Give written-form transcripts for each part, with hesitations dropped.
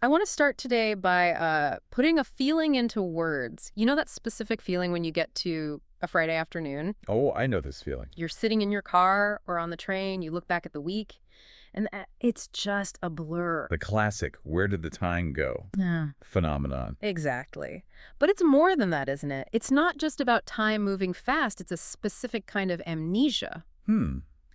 I want to start today by putting a feeling into words. You know that specific feeling when you get to a Friday afternoon? Oh, I know this feeling. You're sitting in your car or on the train, you look back at the week, and it's just a blur. The classic, where did the time go? Yeah. Phenomenon. Exactly. But it's more than that, isn't it? It's not just about time moving fast. It's a specific kind of amnesia.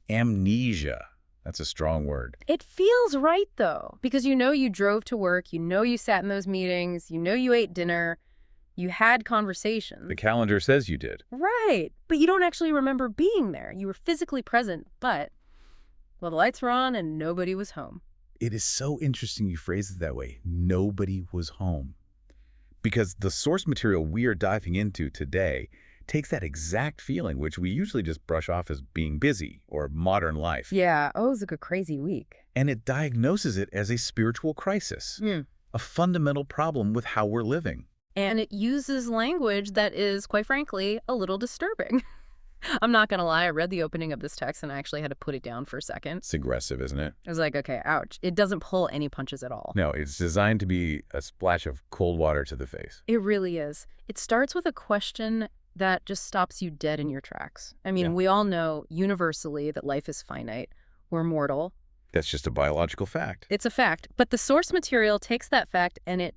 Amnesia. That's a strong word. It feels right, though, because you know you drove to work, you know you sat in those meetings, you know you ate dinner, you had conversations. The calendar says you did. Right. But you don't actually remember being there. You were physically present, but, well, the lights were on and nobody was home. It is so interesting you phrase it that way. Nobody was home. Because the source material we are diving into today takes that exact feeling, which we usually just brush off as being busy or modern life. Yeah. Oh, it was like a crazy week. And it diagnoses it as a spiritual crisis, a fundamental problem with how we're living. And it uses language that is, quite frankly, a little disturbing. I'm not going to lie. I read the opening of this text and I actually had to put it down for a second. It's aggressive, isn't it? I was like, okay, ouch. It doesn't pull any punches at all. No, it's designed to be a splash of cold water to the face. It really is. It starts with a question that just stops you dead in your tracks. I mean, we all know universally that life is finite. We're mortal. That's just a biological fact. It's a fact. But the source material takes that fact and it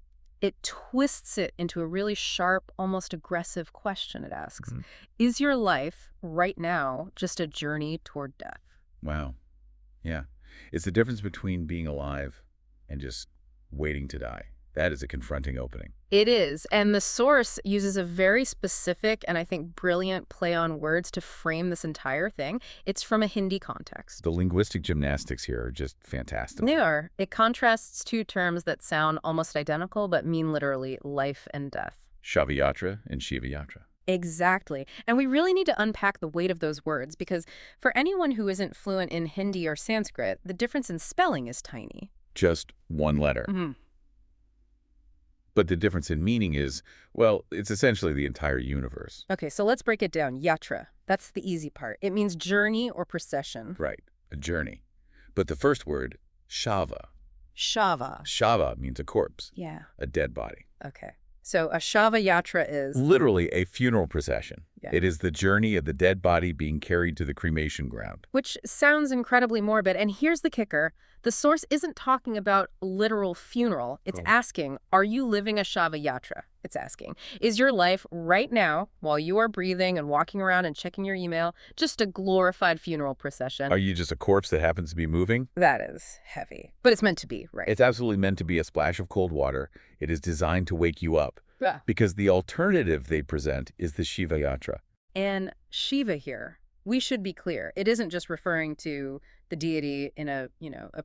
twists it into a really sharp, almost aggressive question it asks. Is your life right now just a journey toward death? Wow. Yeah. It's the difference between being alive and just waiting to die. That is a confronting opening. It is. And the source uses a very specific and I think brilliant play on words to frame this entire thing. It's from a Hindi context. The linguistic gymnastics here are just fantastic. They are. It contrasts two terms that sound almost identical but mean literally life and death. Shava and Shiva. Exactly. And we really need to unpack the weight of those words because for anyone who isn't fluent in Hindi or Sanskrit, the difference in spelling is tiny. Just one letter. But the difference in meaning is, well, it's essentially the entire universe. Okay, so let's break it down. Yatra. That's the easy part. It means journey or procession. Right, a journey. But the first word, Shava. Shava. Shava means a corpse. Yeah. A dead body. Okay. So a Shava Yatra is... Literally a funeral procession. Yeah. It is the journey of the dead body being carried to the cremation ground. Which sounds incredibly morbid. And here's the kicker. The source isn't talking about literal funeral. It's asking, are you living a Shava Yatra? It's asking, is your life right now, while you are breathing and walking around and checking your email, just a glorified funeral procession? Are you just a corpse that happens to be moving? That is heavy. But it's meant to be, right? It's absolutely meant to be a splash of cold water. It is designed to wake you up. Yeah. Because the alternative they present is the Shiva Yatra. And Shiva here, we should be clear. It isn't just referring to the deity in a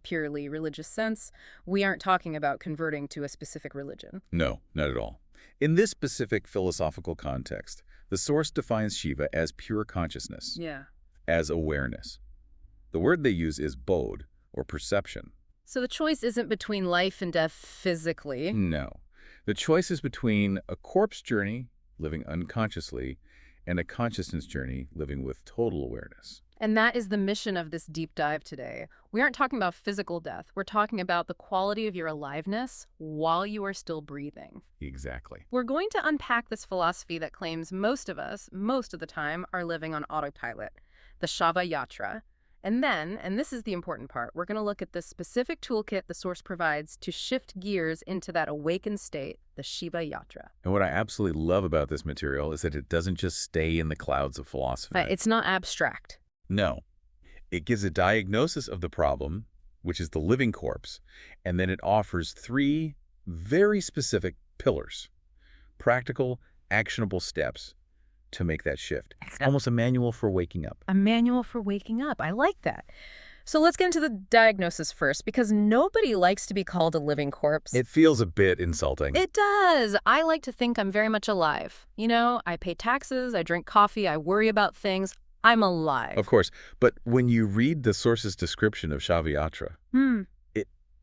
purely religious sense. We aren't talking about converting to a specific religion. No, not at all. In this specific philosophical context, the source defines Shiva as pure consciousness, as awareness. The word they use is bodh, or perception. So the choice isn't between life and death physically. No. The choice is between a corpse journey, living unconsciously, and a consciousness journey, living with total awareness. And that is the mission of this deep dive today. We aren't talking about physical death. We're talking about the quality of your aliveness while you are still breathing. Exactly. We're going to unpack this philosophy that claims most of us, most of the time, are living on autopilot, the Shava Yatra. And then, and this is the important part, we're going to look at the specific toolkit the source provides to shift gears into that awakened state, the Shiva Yatra. And what I absolutely love about this material is that it doesn't just stay in the clouds of philosophy. It's not abstract. No. It gives a diagnosis of the problem, which is the living corpse, and then it offers three very specific pillars, practical, actionable steps to make that shift. Almost a manual for waking up. A manual for waking up. I like that. So let's get into the diagnosis first, because nobody likes to be called a living corpse. It feels a bit insulting. It does. I like to think I'm very much alive. You know, I pay taxes, I drink coffee, I worry about things. I'm alive. Of course. But when you read the source's description of Shava Yatra,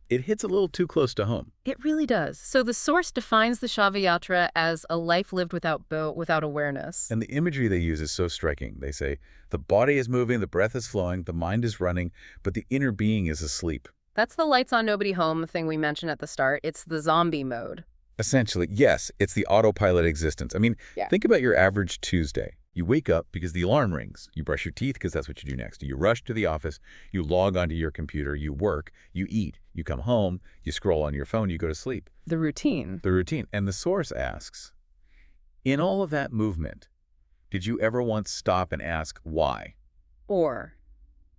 it hits a little too close to home. It really does. So the source defines the Shava Yatra as a life lived without awareness. And the imagery they use is so striking. They say, the body is moving, the breath is flowing, the mind is running, but the inner being is asleep. That's the lights on, nobody home thing we mentioned at the start. It's the zombie mode. Essentially, yes, it's the autopilot existence. I mean, Yeah. think about your average Tuesday. You wake up because the alarm rings. You brush your teeth because that's what you do next. You rush to the office. You log onto your computer. You work. You eat. You come home. You scroll on your phone. You go to sleep. The routine. The routine. And the source asks, in all of that movement, did you ever once stop and ask why? Or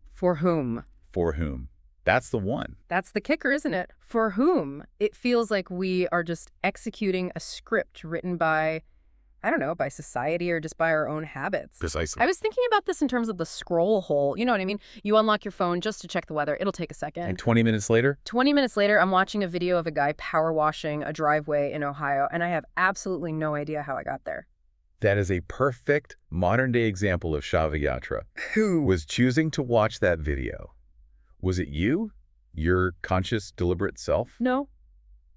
for whom? For whom? That's the one. That's the kicker, isn't it? For whom? It feels like we are just executing a script written by, I don't know, by society or just by our own habits. Precisely. I was thinking about this in terms of the scroll hole. You know what I mean? You unlock your phone just to check the weather. It'll take a second. And 20 minutes later? 20 minutes later, I'm watching a video of a guy power washing a driveway in Ohio, and I have absolutely no idea how I got there. That is a perfect modern-day example of Shava Yatra. Who Was choosing to watch that video. Was it you? Your conscious, deliberate self? No,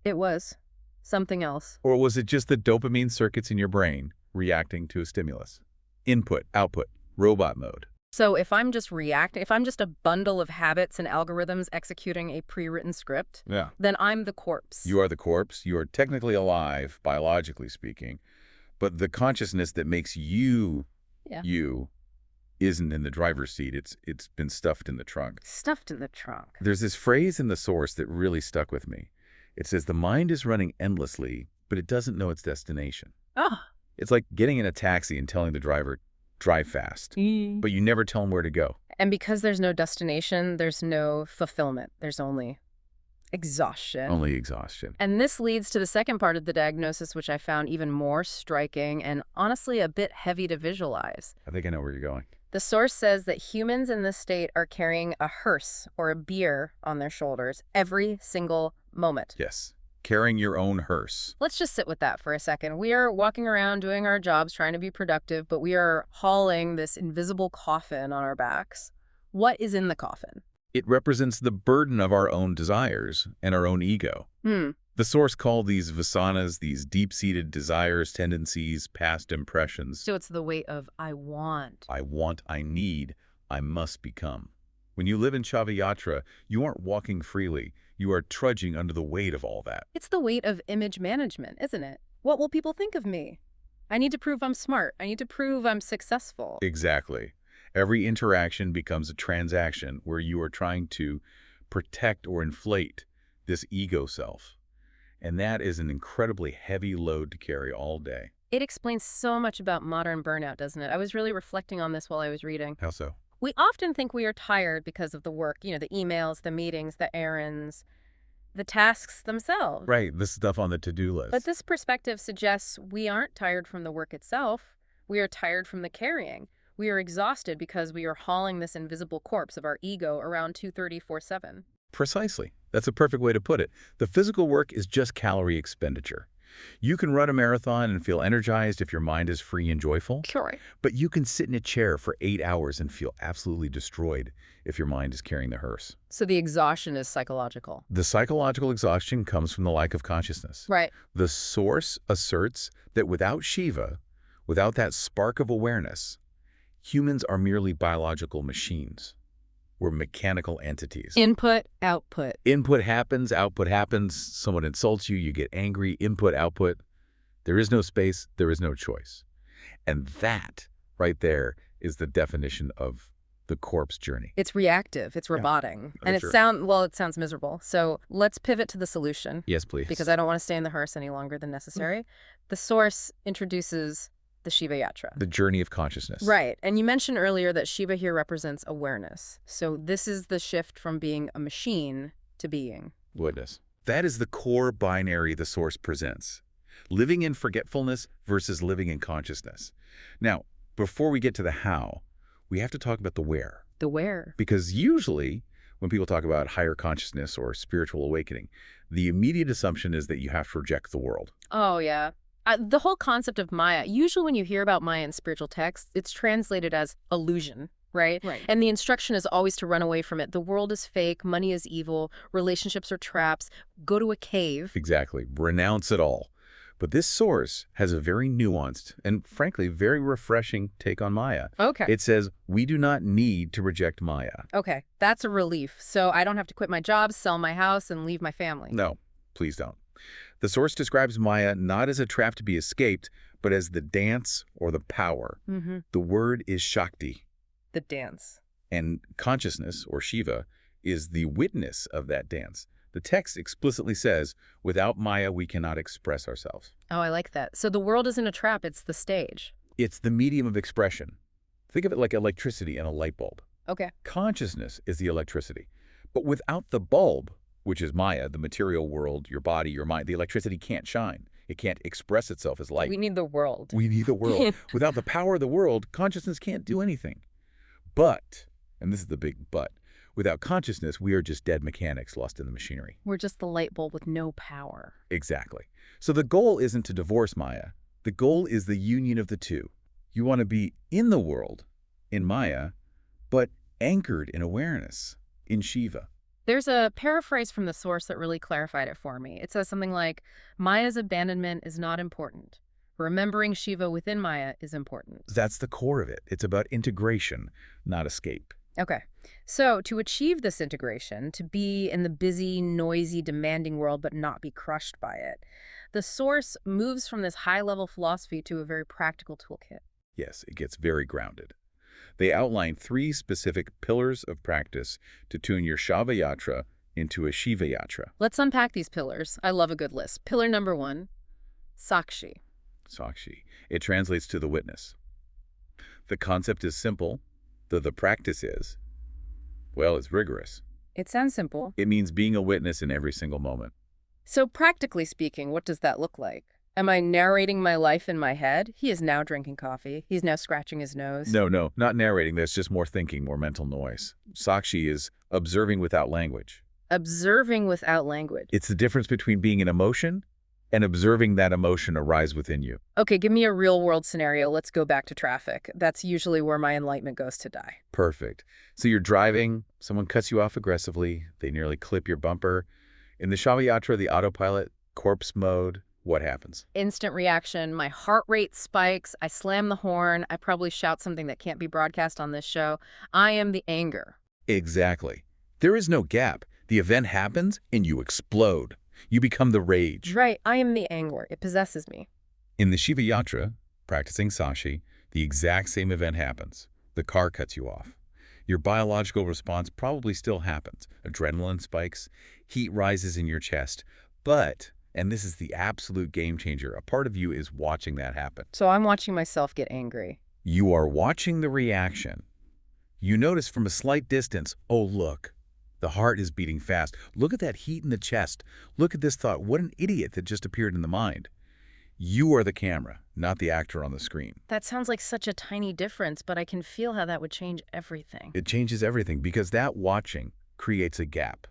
it was something else. Or was it just the dopamine circuits in your brain reacting to a stimulus? Input, output, robot mode. So if I'm just reacting, if I'm just a bundle of habits and algorithms executing a pre-written script, Yeah. then I'm the corpse. You are the corpse. You are technically alive, biologically speaking, but the consciousness that makes you, Yeah. you, isn't in the driver's seat. It's been stuffed in the trunk. Stuffed in the trunk. There's this phrase in the source that really stuck with me. It says the mind is running endlessly, but it doesn't know its destination. Oh. It's like getting in a taxi and telling the driver, drive fast, but you never tell him where to go. And because there's no destination, there's no fulfillment. There's only exhaustion. Only exhaustion. And this leads to the second part of the diagnosis, which I found even more striking and honestly a bit heavy to visualize. I think I know where you're going. The source says that humans in this state are carrying a hearse or a bier on their shoulders every single moment. Yes. Carrying your own hearse. Let's just sit with that for a second. We are walking around doing our jobs, trying to be productive, but we are hauling this invisible coffin on our backs. What is in the coffin? It represents the burden of our own desires and our own ego. The source called these vasanas, these deep-seated desires, tendencies, past impressions. So it's the weight of I want, I need, I must become. When you live in Shava Yatra, you aren't walking freely. You are trudging under the weight of all that. It's the weight of image management, isn't it? What will people think of me? I need to prove I'm smart. I need to prove I'm successful. Exactly. Every interaction becomes a transaction where you are trying to protect or inflate this ego self. And that is an incredibly heavy load to carry all day. It explains so much about modern burnout, doesn't it? I was really reflecting on this while I was reading. How so? We often think we are tired because of the work, you know, the emails, the meetings, the errands, the tasks themselves. Right, this stuff on the to-do list. But this perspective suggests we aren't tired from the work itself. We are tired from the carrying. We are exhausted because we are hauling this invisible corpse of our ego around 234/7. Precisely. That's a perfect way to put it. The physical work is just calorie expenditure. You can run a marathon and feel energized if your mind is free and joyful. Sure. But you can sit in a chair for 8 hours and feel absolutely destroyed if your mind is carrying the hearse. So the exhaustion is psychological. The psychological exhaustion comes from the lack of consciousness. Right. The source asserts that without Shiva, without that spark of awareness, humans are merely biological machines. We're mechanical entities. Input, output. Input happens, output happens. Someone insults you, you get angry. Input, output. There is no space, there is no choice. And that right there is the definition of the corpse journey. It's reactive, it's robotic. And true. it sounds miserable. So let's pivot to the solution. Yes, please. Because I don't want to stay in the hearse any longer than necessary. The source introduces the Shiva Yatra. The journey of consciousness. Right. And you mentioned earlier that Shiva here represents awareness. So this is the shift from being a machine to being. Witness. That is the core binary the source presents. Living in forgetfulness versus living in consciousness. Now, before we get to the how, we have to talk about the where. The where. Because usually, when people talk about higher consciousness or spiritual awakening, the immediate assumption is that you have to reject the world. Oh, yeah. The whole concept of Maya, usually when you hear about Maya in spiritual texts, it's translated as illusion, right? Right. And the instruction is always to run away from it. The world is fake, money is evil, relationships are traps, go to a cave. Exactly. Renounce it all. But this source has a very nuanced and, frankly, very refreshing take on Maya. Okay. It says, we do not need to reject Maya. Okay, that's a relief. So I don't have to quit my job, sell my house, and leave my family. No, please don't. The source describes Maya not as a trap to be escaped, but as the dance or the power. The word is Shakti. The dance. And consciousness, or Shiva, is the witness of that dance. The text explicitly says, without Maya, we cannot express ourselves. Oh, I like that. So the world isn't a trap, it's the stage. It's the medium of expression. Think of it like electricity in a light bulb. Okay. Consciousness is the electricity. But without the bulb, which is Maya, the material world, your body, your mind, the electricity can't shine. It can't express itself as light. We need the world. We need the world. Without the power of the world, consciousness can't do anything. But, and this is the big but, without consciousness, we are just dead mechanics lost in the machinery. We're just the light bulb with no power. Exactly. So the goal isn't to divorce Maya. The goal is the union of the two. You want to be in the world, in Maya, but anchored in awareness, in Shiva. There's a paraphrase from the source that really clarified it for me. It says something like, Maya's abandonment is not important. Remembering Shiva within Maya is important. That's the core of it. It's about integration, not escape. Okay. So to achieve this integration, to be in the busy, noisy, demanding world but not be crushed by it, the source moves from this high-level philosophy to a very practical toolkit. Yes, it gets very grounded. They outline 3 specific pillars of practice to tune your Shava Yatra into a Shiva Yatra. Let's unpack these pillars. I love a good list. Pillar number 1, Sakshi. Sakshi. It translates to the witness. The concept is simple, though the practice is, well, it's rigorous. It sounds simple. It means being a witness in every single moment. So practically speaking, what does that look like? Am I narrating my life in my head? He is now drinking coffee. He's now scratching his nose. No, not narrating. That's just more thinking, more mental noise. Sakshi is observing without language. Observing without language. It's the difference between being an emotion and observing that emotion arise within you. Okay, give me a real-world scenario. Let's go back to traffic. That's usually where my enlightenment goes to die. Perfect. So you're driving, someone cuts you off aggressively, they nearly clip your bumper. In the Shava Yatra, the autopilot, corpse mode, what happens? Instant reaction. My heart rate spikes. I slam the horn. I probably shout something that can't be broadcast on this show. I am the anger. Exactly. There is no gap. The event happens and you explode. You become the rage. Right. I am the anger. It possesses me. In the Shiva Yatra, practicing Sakshi, the exact same event happens. The car cuts you off. Your biological response probably still happens. Adrenaline spikes, heat rises in your chest. But, and this is the absolute game changer, a part of you is watching that happen. So I'm watching myself get angry. You are watching the reaction. You notice from a slight distance, oh, look, the heart is beating fast. Look at that heat in the chest. Look at this thought. What an idiot that just appeared in the mind. You are the camera, not the actor on the screen. That sounds like such a tiny difference, but I can feel how that would change everything. It changes everything because that watching creates a gap,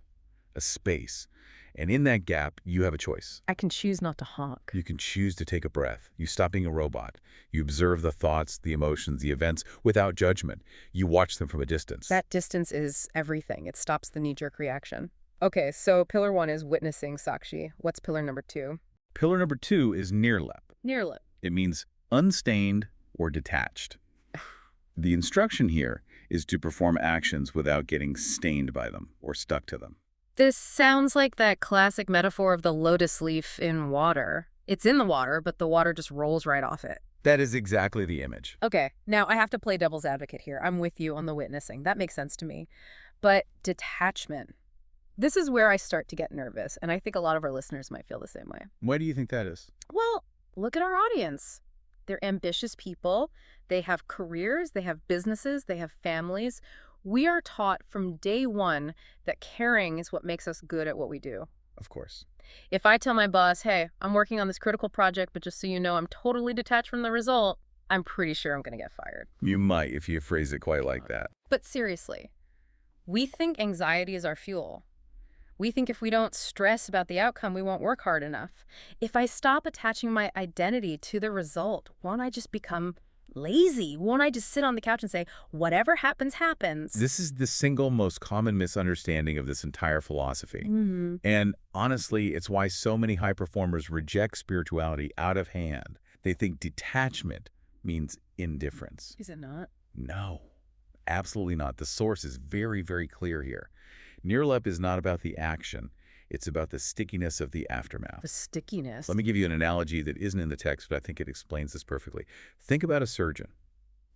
a space. And in that gap, you have a choice. I can choose not to honk. You can choose to take a breath. You stop being a robot. You observe the thoughts, the emotions, the events without judgment. You watch them from a distance. That distance is everything. It stops the knee-jerk reaction. Okay, so pillar 1 is witnessing Sakshi. What's pillar number 2? Pillar number 2 is nirlep. Nirlep. It means unstained or detached. The instruction here is to perform actions without getting stained by them or stuck to them. This sounds like that classic metaphor of the lotus leaf in water. It's in the water, but the water just rolls right off it. That is exactly the image. Okay, now I have to play devil's advocate here. I'm with you on the witnessing. That makes sense to me. But detachment. This is where I start to get nervous, and I think a lot of our listeners might feel the same way. Why do you think that is? Well, look at our audience. They're ambitious people. They have careers, they have businesses, they have families. We are taught from day one that caring is what makes us good at what we do. Of course. If I tell my boss, hey, I'm working on this critical project, but just so you know, I'm totally detached from the result, I'm pretty sure I'm going to get fired. You might if you phrase it quite like that. But seriously, we think anxiety is our fuel. We think if we don't stress about the outcome, we won't work hard enough. If I stop attaching my identity to the result, won't I just become Lazy. Won't I just sit on the couch and say, whatever happens, happens? This is the single most common misunderstanding of this entire philosophy. And honestly, it's why so many high performers reject spirituality out of hand. They think detachment means indifference. Is it not? No, absolutely not. The source is very, very clear here. Nirlep is not about the action. It's about the stickiness of the aftermath. The stickiness. Let me give you an analogy that isn't in the text, but I think it explains this perfectly. Think about a surgeon,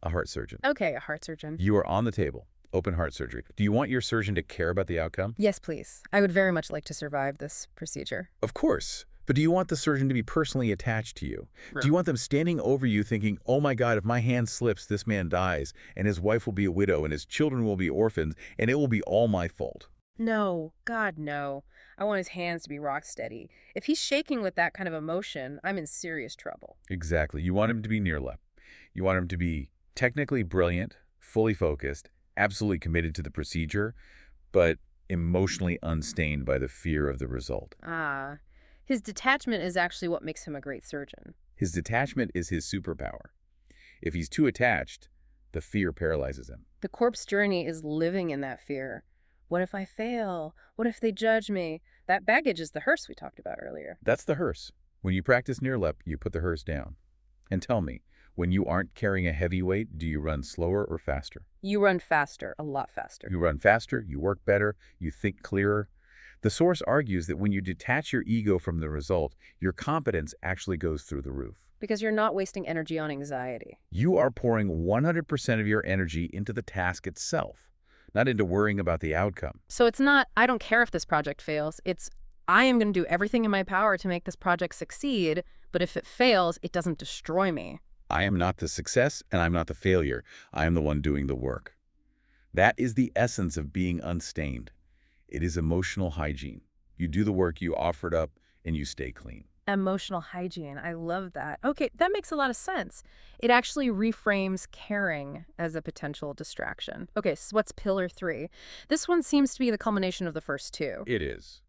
a heart surgeon. Okay, a heart surgeon. You are on the table, open heart surgery. Do you want your surgeon to care about the outcome? Yes, please. I would very much like to survive this procedure. Of course. But do you want the surgeon to be personally attached to you? Right. Do you want them standing over you thinking, oh my God, if my hand slips, this man dies, and his wife will be a widow, and his children will be orphans, and it will be all my fault? No. God, no. I want his hands to be rock steady. If he's shaking with that kind of emotion, I'm in serious trouble. Exactly. You want him to be Nirlep. You want him to be technically brilliant, fully focused, absolutely committed to the procedure, but emotionally unstained by the fear of the result. Ah. His detachment is actually what makes him a great surgeon. His detachment is his superpower. If he's too attached, the fear paralyzes him. The corpse journey is living in that fear. What if I fail? What if they judge me? That baggage is the hearse we talked about earlier. That's the hearse. When you practice Nirlep, you put the hearse down. And tell me, when you aren't carrying a heavy weight, do you run slower or faster? You run faster, a lot faster. You run faster, you work better, you think clearer. The source argues that when you detach your ego from the result, your competence actually goes through the roof. Because you're not wasting energy on anxiety. You are pouring 100% of your energy into the task itself, not into worrying about the outcome. So it's not, I don't care if this project fails. It's, I am going to do everything in my power to make this project succeed, but if it fails, it doesn't destroy me. I am not the success, and I'm not the failure. I am the one doing the work. That is the essence of being unstained. It is emotional hygiene. You do the work, you offer it up, and you stay clean. Emotional hygiene. I love that. Okay, that makes a lot of sense. It actually reframes caring as a potential distraction. Okay, so what's pillar 3? This one seems to be the culmination of the first two. It is.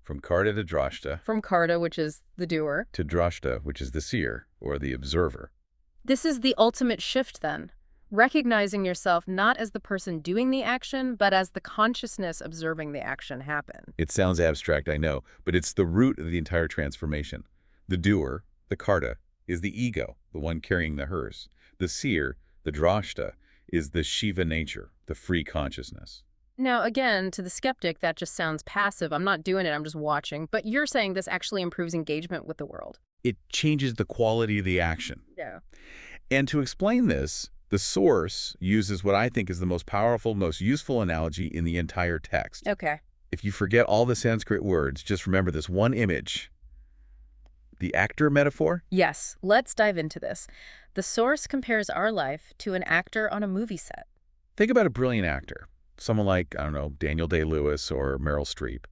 From Karta to Drashta. From Karta, which is the doer. To Drashta, which is the seer, or the observer. This is the ultimate shift, then. Recognizing yourself not as the person doing the action, but as the consciousness observing the action happen. It sounds abstract, I know, but it's the root of the entire transformation. The doer, the Karta, is the ego, the one carrying the hearse. The seer, the Drashta, is the Shiva nature, the free consciousness. Now, again, to the skeptic, that just sounds passive. I'm not doing it, I'm just watching. But you're saying this actually improves engagement with the world. It changes the quality of the action. Yeah. And to explain this, the source uses what I think is the most powerful, most useful analogy in the entire text. Okay. If you forget all the Sanskrit words, just remember this one image. The actor metaphor? Yes, let's dive into this. The source compares our life to an actor on a movie set. Think about a brilliant actor. Someone like, I don't know, Daniel Day-Lewis or Meryl Streep.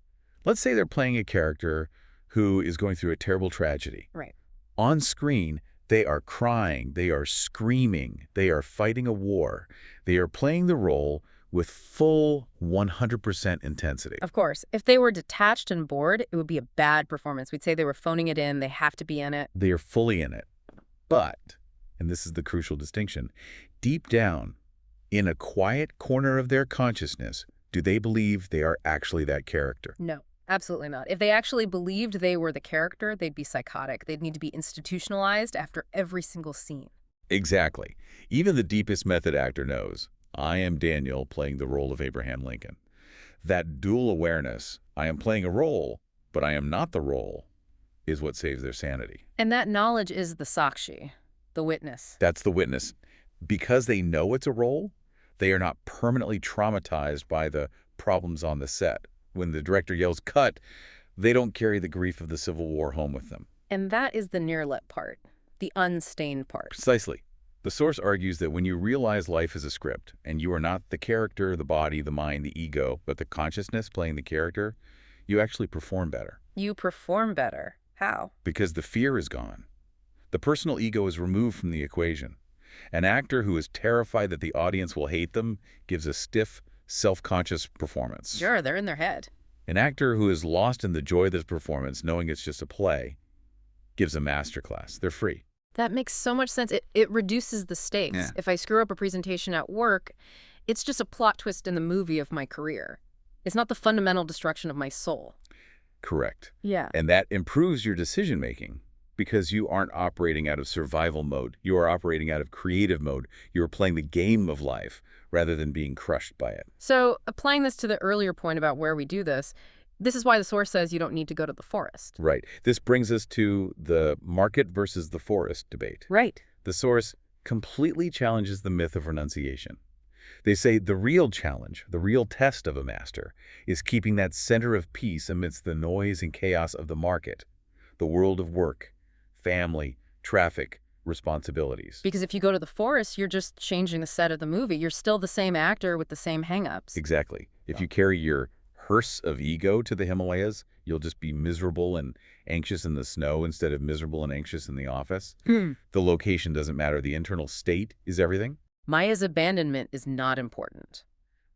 Let's say they're playing a character who is going through a terrible tragedy. Right. On screen, they are crying, they are screaming, they are fighting a war. They are playing the role with full 100% intensity. Of course. If they were detached and bored, it would be a bad performance. We'd say they were phoning it in, they have to be in it. They are fully in it. But, and this is the crucial distinction, deep down, in a quiet corner of their consciousness, do they believe they are actually that character? No. Absolutely not. If they actually believed they were the character, they'd be psychotic. They'd need to be institutionalized after every single scene. Exactly. Even the deepest method actor knows, I am Daniel playing the role of Abraham Lincoln. That dual awareness, I am playing a role, but I am not the role, is what saves their sanity. And that knowledge is the sakshi, the witness. That's the witness. Because they know it's a role, they are not permanently traumatized by the problems on the set. When the director yells, cut, they don't carry the grief of the Civil War home with them. And that is the Nirlep part, the unstained part. Precisely. The source argues that when you realize life is a script, and you are not the character, the body, the mind, the ego, but the consciousness playing the character, you actually perform better. You perform better. How? Because the fear is gone. The personal ego is removed from the equation. An actor who is terrified that the audience will hate them gives a stiff, self-conscious performance. Sure, they're in their head. An actor who is lost in the joy of this performance, knowing it's just a play, gives a masterclass. They're free. That makes so much sense. It reduces the Yeah. stakes. If I screw up a presentation at work, it's just a plot twist in the movie of my career. It's not the fundamental destruction of my soul. Correct. Yeah. And that improves your decision-making because you aren't operating out of survival mode. You are operating out of creative mode. You are playing the game of life rather than being crushed by it. So applying this to the earlier point about where we do this is why the source says you don't need to go to the forest. Right. This brings us to the market versus the forest debate. Right. The source completely challenges the myth of renunciation. They say the real challenge, the real test of a master, is keeping that center of peace amidst the noise and chaos of the market, the world of work, family, traffic, responsibilities. Because if you go to the forest, you're just changing the set of the movie. You're still the same actor with the same hangups. Exactly. If you carry your hearse of ego to the Himalayas, you'll just be miserable and anxious in the snow instead of miserable and anxious in the office. The location doesn't matter. The internal state is everything. Maya's abandonment is not important.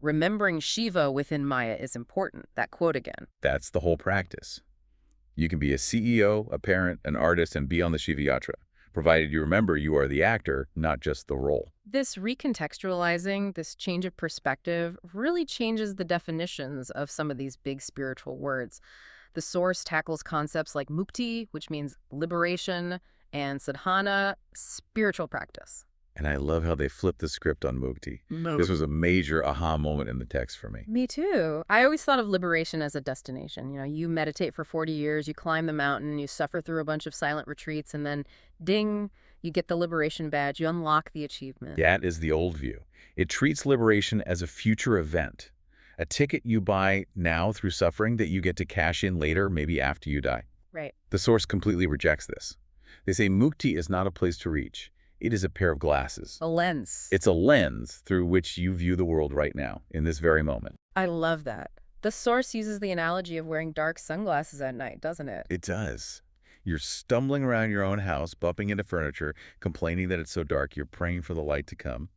Remembering Shiva within Maya is important. That quote again. That's the whole practice. You can be a CEO, a parent, an artist, and be on the Shiva Yatra, provided you remember you are the actor, not just the role. This recontextualizing, this change of perspective, really changes the definitions of some of these big spiritual words. The source tackles concepts like mukti, which means liberation, and sadhana, spiritual practice. And I love how they flipped the script on mukti. This was a major aha moment in the text for me. Me too. I always thought of liberation as a destination. You meditate for 40 years, you climb the mountain, you suffer through a bunch of silent retreats, and then ding, you get the liberation badge, you unlock the achievement. That is the old view. It treats liberation as a future event, a ticket you buy now through suffering that you get to cash in later, maybe after you die. Right. The source completely rejects this. They say mukti is not a place to reach. It is a pair of glasses. A lens. It's a lens through which you view the world right now, in this very moment. I love that. The source uses the analogy of wearing dark sunglasses at night, doesn't it? It does. You're stumbling around your own house, bumping into furniture, complaining that it's so dark, you're praying for the light to come.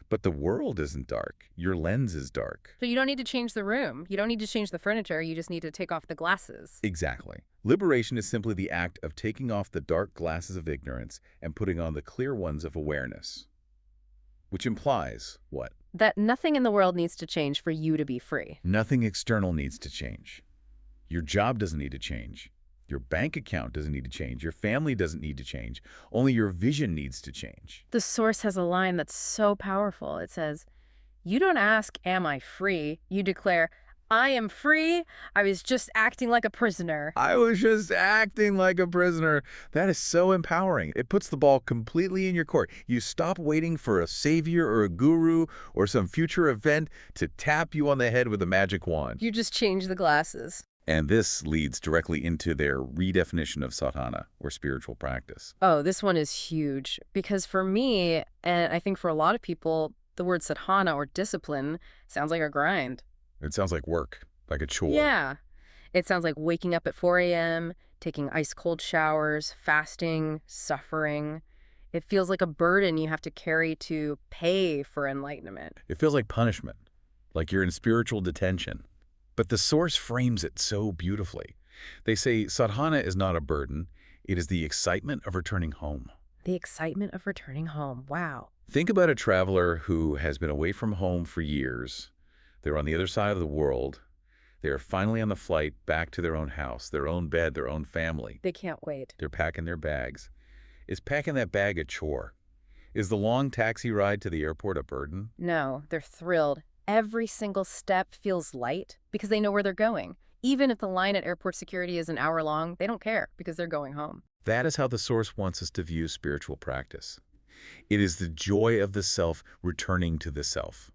But the world isn't dark. Your lens is dark. So you don't need to change the room. You don't need to change the furniture. You just need to take off the glasses. Exactly. Liberation is simply the act of taking off the dark glasses of ignorance and putting on the clear ones of awareness. Which implies what? That nothing in the world needs to change for you to be free. Nothing external needs to change. Your job doesn't need to change. Your bank account doesn't need to change. Your family doesn't need to change. Only your vision needs to change. The source has a line that's so powerful. It says, "You don't ask, am I free? You declare, I am free. I was just acting like a prisoner." I was just acting like a prisoner. That is so empowering. It puts the ball completely in your court. You stop waiting for a savior or a guru or some future event to tap you on the head with a magic wand. You just change the glasses. And this leads directly into their redefinition of sadhana, or spiritual practice. Oh, this one is huge. Because for me, and I think for a lot of people, the word sadhana or discipline sounds like a grind. It sounds like work, like a chore. Yeah. It sounds like waking up at 4 a.m., taking ice-cold showers, fasting, suffering. It feels like a burden you have to carry to pay for enlightenment. It feels like punishment, like you're in spiritual detention. But the source frames it so beautifully. They say sadhana is not a burden. It is the excitement of returning home. The excitement of returning home. Wow. Think about a traveler who has been away from home for years. They're on the other side of the world. They are finally on the flight back to their own house, their own bed, their own family. They can't wait. They're packing their bags. Is packing that bag a chore? Is the long taxi ride to the airport a burden? No, they're thrilled. Every single step feels light because they know where they're going. Even if the line at airport security is an hour long, they don't care because they're going home. That is how the source wants us to view spiritual practice. It is the joy of the self returning to the self.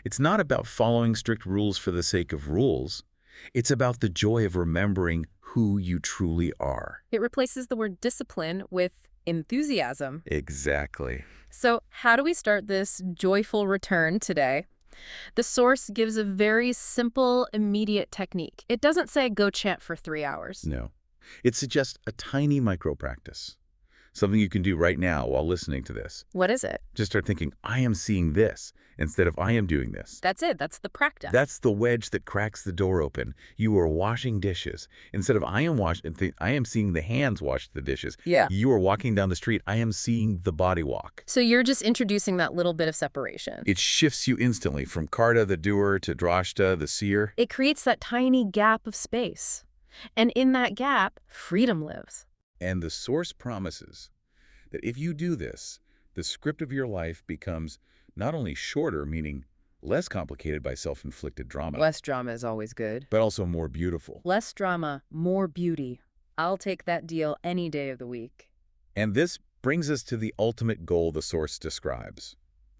It's not about following strict rules for the sake of rules. It's about the joy of remembering who you truly are. It replaces the word discipline with enthusiasm. Exactly. So how do we start this joyful return today? The source gives a very simple, immediate technique. It doesn't say go chant for 3 hours. No. It suggests a tiny micro-practice. Something you can do right now while listening to this. What is it? Just start thinking, I am seeing this instead of I am doing this. That's it. That's the practice. That's the wedge that cracks the door open. You are washing dishes. Instead of I am seeing the hands wash the dishes. Yeah. You are walking down the street. I am seeing the body walk. So you're just introducing that little bit of separation. It shifts you instantly from karta, the doer, to drashta, the seer. It creates that tiny gap of space. And in that gap, freedom lives. And the Source promises that if you do this, the script of your life becomes not only shorter, meaning less complicated by self-inflicted drama, Less drama is always good. but also more beautiful. Less drama, more beauty. I'll take that deal any day of the week. And this brings us to the ultimate goal the Source describes.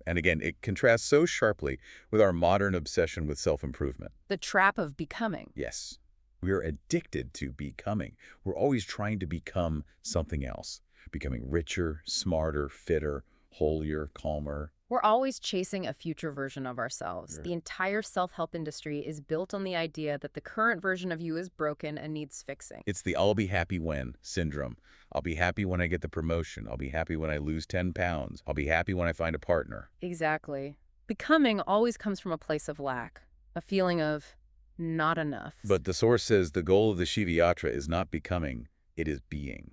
And again, it contrasts so sharply with our modern obsession with self-improvement. The trap of becoming. Yes, we are addicted to becoming. We're always trying to become something else, becoming richer, smarter, fitter, holier, calmer. We're always chasing a future version of ourselves. Sure. The entire self-help industry is built on the idea that the current version of you is broken and needs fixing. It's the I'll be happy when syndrome. I'll be happy when I get the promotion. I'll be happy when I lose 10 pounds. I'll be happy when I find a partner. Exactly. Becoming always comes from a place of lack, a feeling of not enough. But the Source says the goal of the Shiva Yatra is not becoming, it is being.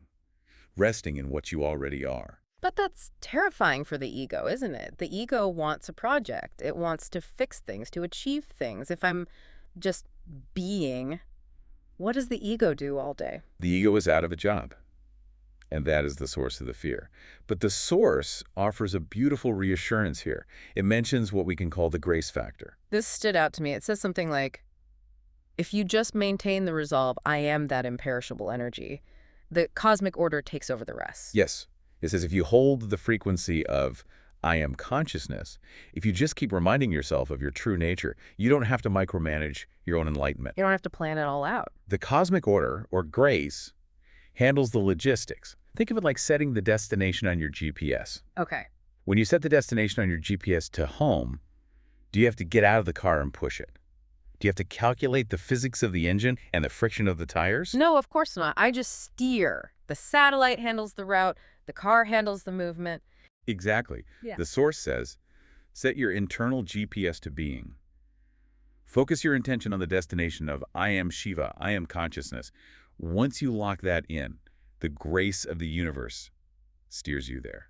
Resting in what you already are. But that's terrifying for the ego, isn't it? The ego wants a project. It wants to fix things, to achieve things. If I'm just being, what does the ego do all day? The ego is out of a job. And that is the source of the fear. But the Source offers a beautiful reassurance here. It mentions what we can call the grace factor. This stood out to me. It says something like, if you just maintain the resolve, I am that imperishable energy, the cosmic order takes over the rest. Yes. It says if you hold the frequency of I am consciousness, if you just keep reminding yourself of your true nature, you don't have to micromanage your own enlightenment. You don't have to plan it all out. The cosmic order, or grace, handles the logistics. Think of it like setting the destination on your GPS. Okay. When you set the destination on your GPS to home, do you have to get out of the car and push it? Do you have to calculate the physics of the engine and the friction of the tires? No, of course not. I just steer. The satellite handles the route. The car handles the movement. Exactly. Yeah. The Source says, set your internal GPS to being. Focus your intention on the destination of I am Shiva, I am consciousness. Once you lock that in, the grace of the universe steers you there.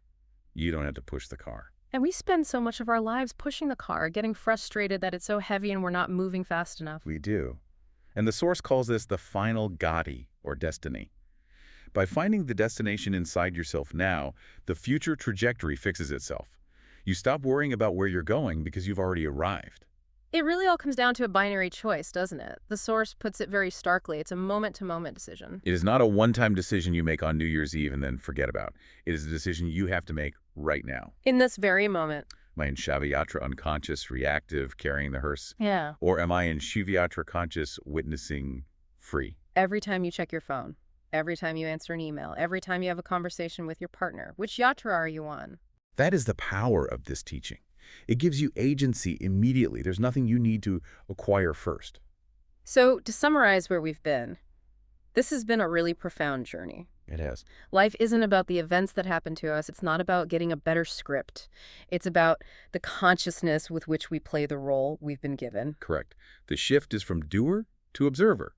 You don't have to push the car. And we spend so much of our lives pushing the car, getting frustrated that it's so heavy and we're not moving fast enough. We do. And the Source calls this the final gati, or destiny. By finding the destination inside yourself now, the future trajectory fixes itself. You stop worrying about where you're going because you've already arrived. It really all comes down to a binary choice, doesn't it? The Source puts it very starkly. It's a moment-to-moment decision. It is not a one-time decision you make on New Year's Eve and then forget about. It is a decision you have to make right now. In this very moment. Am I in Shava Yatra unconscious, reactive, carrying the hearse? Yeah. Or am I in Shiva Yatra conscious, witnessing, free? Every time you check your phone, every time you answer an email, every time you have a conversation with your partner, which yatra are you on? That is the power of this teaching. It gives you agency immediately. There's nothing you need to acquire first. So, to summarize where we've been, this has been a really profound journey. It has. Life isn't about the events that happen to us. It's not about getting a better script. It's about the consciousness with which we play the role we've been given. Correct. The shift is from doer to observer.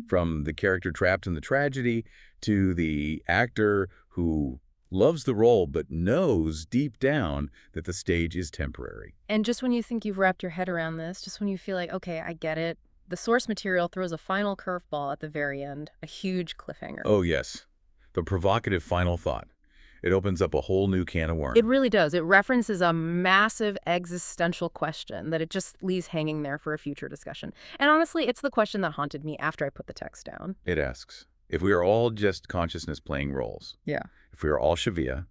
From the character trapped in the tragedy to the actor who loves the role but knows deep down that the stage is temporary. And just when you think you've wrapped your head around this, just when you feel like, okay, I get it, the source material throws a final curveball at the very end, a huge cliffhanger. Oh, yes. The provocative final thought. It opens up a whole new can of worms. It really does. It references a massive existential question that it just leaves hanging there for a future discussion. And honestly, it's the question that haunted me after I put the text down. It asks, if we are all just consciousness playing roles, Yeah. if we are all Shiva,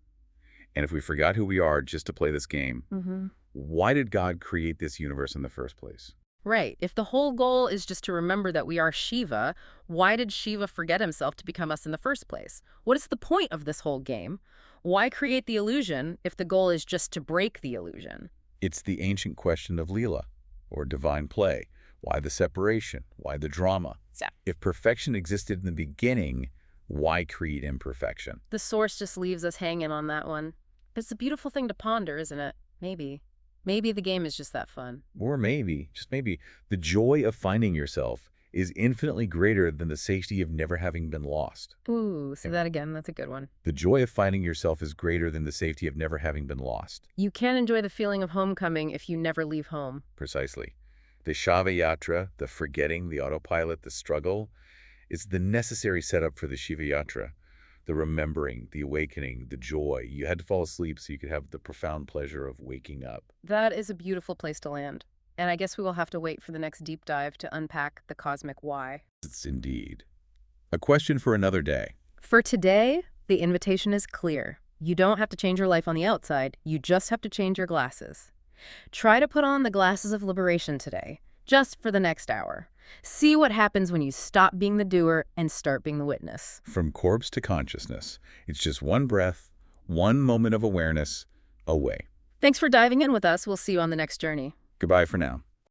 and if we forgot who we are just to play this game, why did God create this universe in the first place? Right. If the whole goal is just to remember that we are Shiva, why did Shiva forget himself to become us in the first place? What is the point of this whole game? Why create the illusion if the goal is just to break the illusion? It's the ancient question of Leela, or divine play. Why the separation? Why the drama? Yeah. If perfection existed in the beginning, Why create imperfection? The source just leaves us hanging on that one. But it's a beautiful thing to ponder, isn't it? Maybe. Maybe the game is just that fun. Or maybe, just maybe, the joy of finding yourself is infinitely greater than the safety of never having been lost. Ooh, say that again. That's a good one. The joy of finding yourself is greater than the safety of never having been lost. You can't enjoy the feeling of homecoming if you never leave home. Precisely. The Shava Yatra, the forgetting, the autopilot, the struggle, is the necessary setup for the Shiva Yatra. The remembering, the awakening, the joy. You had to fall asleep so you could have the profound pleasure of waking up. That is a beautiful place to land. And I guess we will have to wait for the next deep dive to unpack the cosmic why. It's indeed. A question for another day. For today, the invitation is clear. You don't have to change your life on the outside. You just have to change your glasses. Try to put on the glasses of liberation today, just for the next hour. See what happens when you stop being the doer and start being the witness. From corpse to consciousness, it's just one breath, one moment of awareness, away. Thanks for diving in with us. We'll see you on the next journey. Goodbye for now.